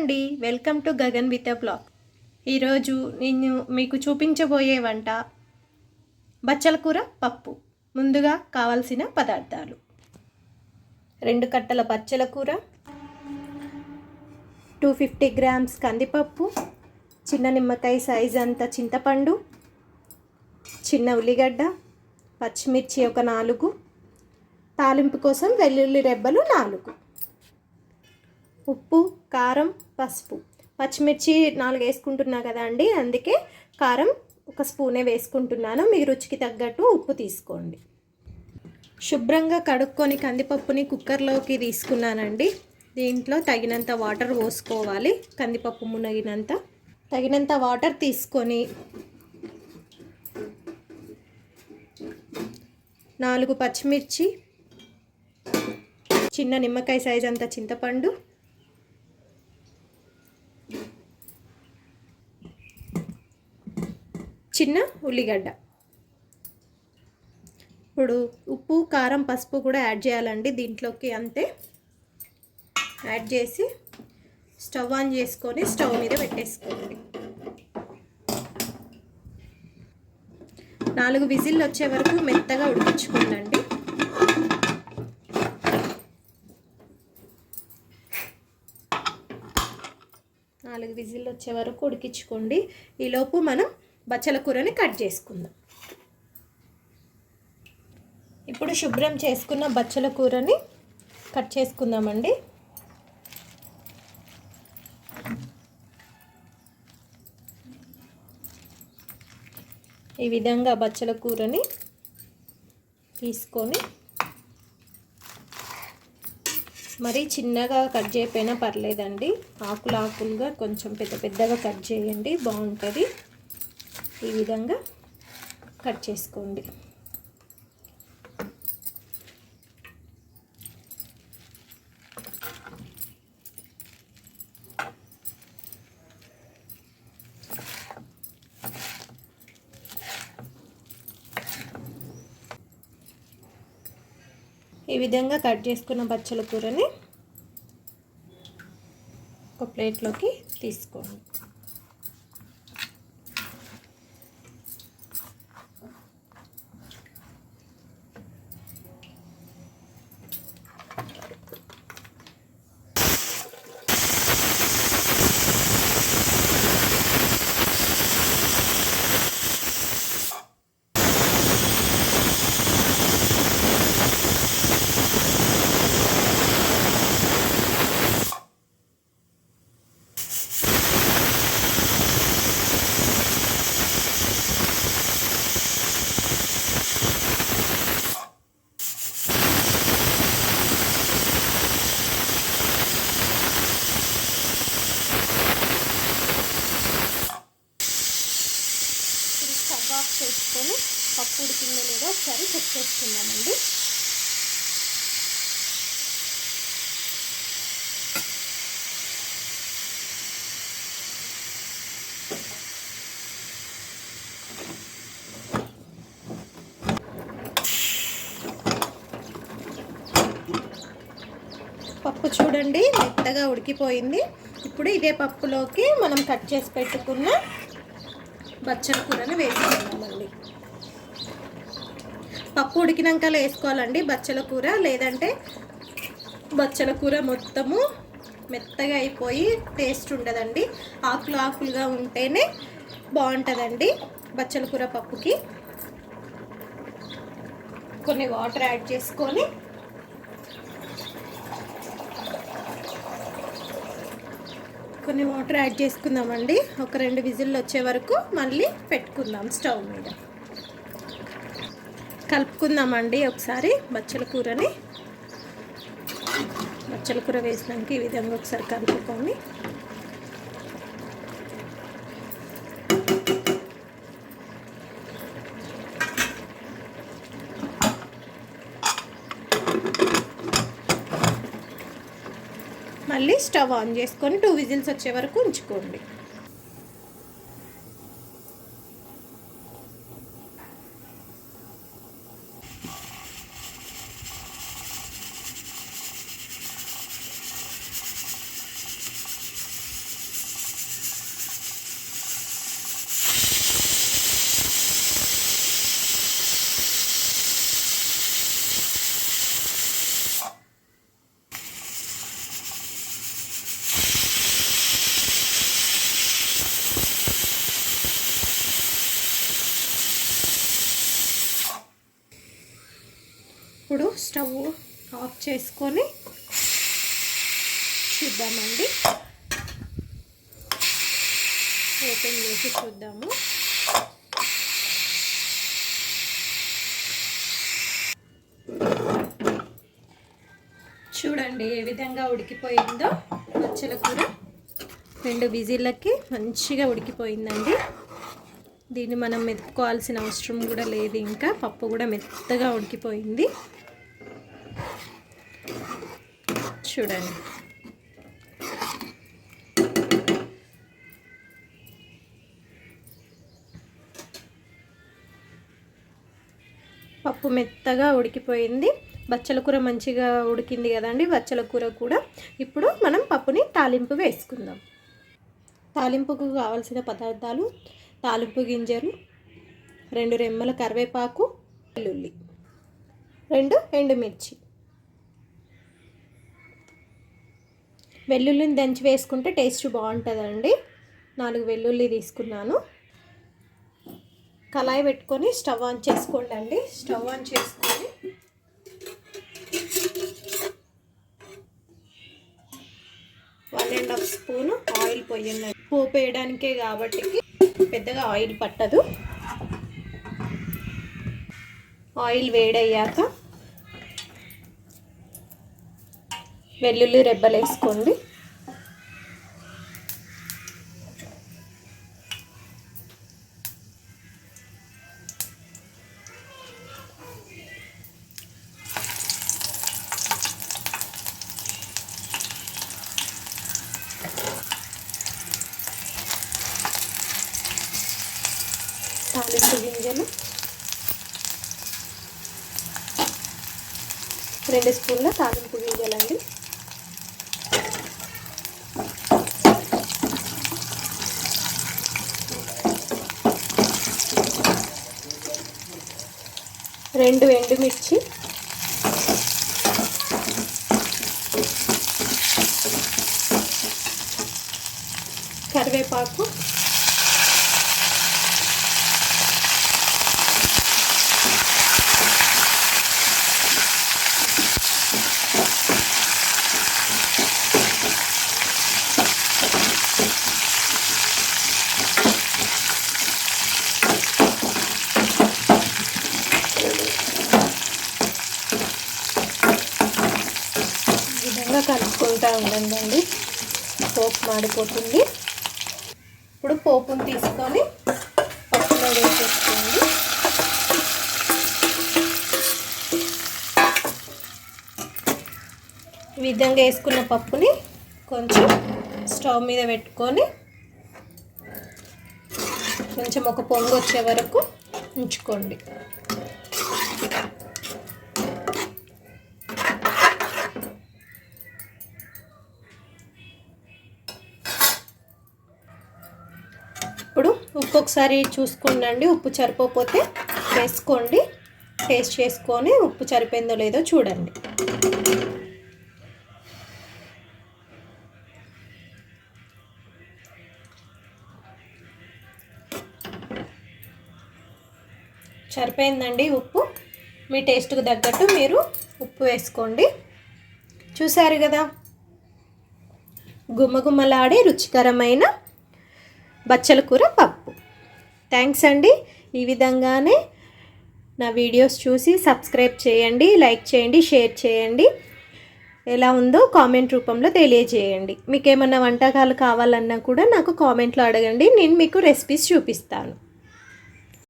అండి, welcome to Gagan with blog. ఈరోజు నేను మీకు చూపించబోయే వంట బచ్చల కూర పప్పు. ముందుగా కావాల్సిన పదార్థాలు: 2 కట్టల బచ్చల కూర, 250 గ్రామ్స్ కందిపప్పు, చిన్న నిమ్మకాయ సైజ్ అంత చింతపండు, చిన్న ఉల్లిగడ్డ, పచ్చిమిర్చి ఒక 4, తాలింపు కోసం వెల్లుల్లి రెబ్బలు 4, ఉప్పు, కారం, పసుపు. పచ్చిమిర్చి 4 వేసుకుంటున్నా కదా అండి, అందుకే కారం 1 స్పూనే వేసుకుంటున్నాను. మీ రుచికి తగ్గట్టు ఉప్పు తీసుకోండి. శుభ్రంగా కడుక్కొని కందిపప్పుని కుక్కర్లోకి తీసుకున్నానండి. దీంట్లో తగినంత వాటర్ పోసుకోవాలి. కందిపప్పు మునిగినంత తగినంత వాటర్ తీసుకొని 4 పచ్చిమిర్చి, చిన్న నిమ్మకాయ సైజ్ అంత చింతపండు, చిన్న ఉల్లిగడ్డ. ఇప్పుడు ఉప్పు, కారం, పసుపు కూడా యాడ్ చేయాలండి దీంట్లోకి. అంతే యాడ్ చేసి స్టవ్ ఆన్ చేసుకొని స్టవ్ మీద పెట్టేసుకోండి. 4 విజిల్లు వచ్చే వరకు మెత్తగా ఉడికించుకోండి. 4 విజిల్లు వచ్చే వరకు ఉడికించుకోండి. ఈలోపు మనం బచ్చల కూరని కట్ చేసుకుందాం. ఇప్పుడు శుభ్రం చేసుకున్న బచ్చల కూరని కట్ చేసుకుందామండి. ఈ విధంగా బచ్చల కూరని తీసుకొని మరీ చిన్నగా కట్ చేయకపోయినా పర్లేదండి, ఆకులుగా కొంచెం పెద్దగా కట్ చేయండి, బాగుంటుంది. ఈ విధంగా కట్ చేసుకోండి. ఈ విధంగా కట్ చేసుకున్న బచ్చల కూరని ఒక ప్లేట్లోకి తీసుకోండి. ఆఫ్ చేసుకొని పప్పు ఉడికిందో లేదో ఒకసారి చెక్ చేసుకుందామండి. పప్పు చూడండి మెత్తగా ఉడికిపోయింది. ఇప్పుడు ఇదే పప్పులోకి మనం కట్ చేసి పెట్టుకున్న బచ్చల కూరని వేసుకుందామండి. పప్పు ఉడికినాక వేసుకోవాలండి బచ్చల కూర, లేదంటే బచ్చల కూర మొత్తము మెత్తగా అయిపోయి టేస్ట్ ఉండదండి. ఆకులుగా ఉంటేనే బాగుంటుందండి బచ్చల కూర పప్పుకి. కొన్ని వాటర్ యాడ్ చేసుకొని చేసుకుందామండి. ఒక 2 విజిల్లు వచ్చే వరకు మళ్ళీ పెట్టుకుందాం స్టవ్ మీద. కలుపుకుందామండి ఒకసారి బచ్చల కూరని. బచ్చల కూర వేసినాక ఈ విధంగా ఒకసారి కలుపుకొని మళ్ళీ స్టవ్ ఆన్ చేసుకొని 2 విజిల్స్ వచ్చే వరకు ఉంచుకోండి. స్టవ్ ఆఫ్ చేసుకొని చూద్దామండి. ఓపెన్ చేసి చూద్దాము. చూడండి ఏ విధంగా ఉడికిపోయిందో బచ్చల కూర. 2 విజిల్లకి మంచిగా ఉడికిపోయిందండి. దీన్ని మనం మెతుక్కోవాల్సిన అవసరం కూడా లేదు. ఇంకా పప్పు కూడా మెత్తగా ఉడికిపోయింది. చూడండి పప్పు మెత్తగా ఉడికిపోయింది. బచ్చల కూర మంచిగా ఉడికింది కదండి. బచ్చల కూర కూడా ఇప్పుడు మనం పప్పుని తాలింపు వేసుకుందాం. తాలింపుకు కావాల్సిన పదార్థాలు: తాలింపు గింజలు, 2 రెమ్మల కరివేపాకు, వెల్లుల్లి, 2 ఎండుమిర్చి. వెల్లుల్లిని దంచి వేసుకుంటే టేస్ట్ బాగుంటుందండి. 4 వెల్లుల్లి తీసుకున్నాను. కళాయి పెట్టుకొని స్టవ్ ఆన్ చేసుకోండి అండి. స్టవ్ ఆన్ చేసుకొని 1½ స్పూను ఆయిల్ పోయండి. పోపు వేయడానికే కాబట్టి పెద్దగా ఆయిల్ పట్టదు. ఆయిల్ వేడయ్యాక వెల్లుల్లి రెబ్బలు వేసుకోండి. తాలింపు గింజలు 2 స్పూన్ల తాలింపు గింజలండి. రెండు ఎండుమిర్చి, కరివేపాకు, విధంగా కలుపుకుంటూ ఉండండి. పోపు మాడిపోతుంది. ఇప్పుడు పోపును తీసుకొని పప్పులో వేసేసుకోండి. ఈ విధంగా వేసుకున్న పప్పుని కొంచెం స్టవ్ మీద పెట్టుకొని కొంచెం ఒక పొంగు వచ్చే వరకు ఉంచుకోండి. ఇప్పుడు ఉప్పు ఒకసారి చూసుకోండి. ఉప్పు సరిపోతే వేసుకోండి. టేస్ట్ చేసుకొని ఉప్పు సరిపోయిందో లేదో చూడండి. సరిపోయిందండి ఉప్పు. మీ టేస్ట్కి తగ్గట్టు మీరు ఉప్పు వేసుకోండి. చూసారు కదా, గుమ్మగుమ్మలాడే రుచికరమైన బచ్చల కూర పప్పు. థ్యాంక్స్ అండి. ఈ విధంగానే నా వీడియోస్ చూసి సబ్స్క్రైబ్ చేయండి, లైక్ చేయండి, షేర్ చేయండి. ఎలా ఉందో కామెంట్ రూపంలో తెలియజేయండి. మీకు ఏమన్నా వంటకాలు కావాలన్నా కూడా నాకు కామెంట్లో అడగండి. నేను మీకు రెసిపీస్ చూపిస్తాను.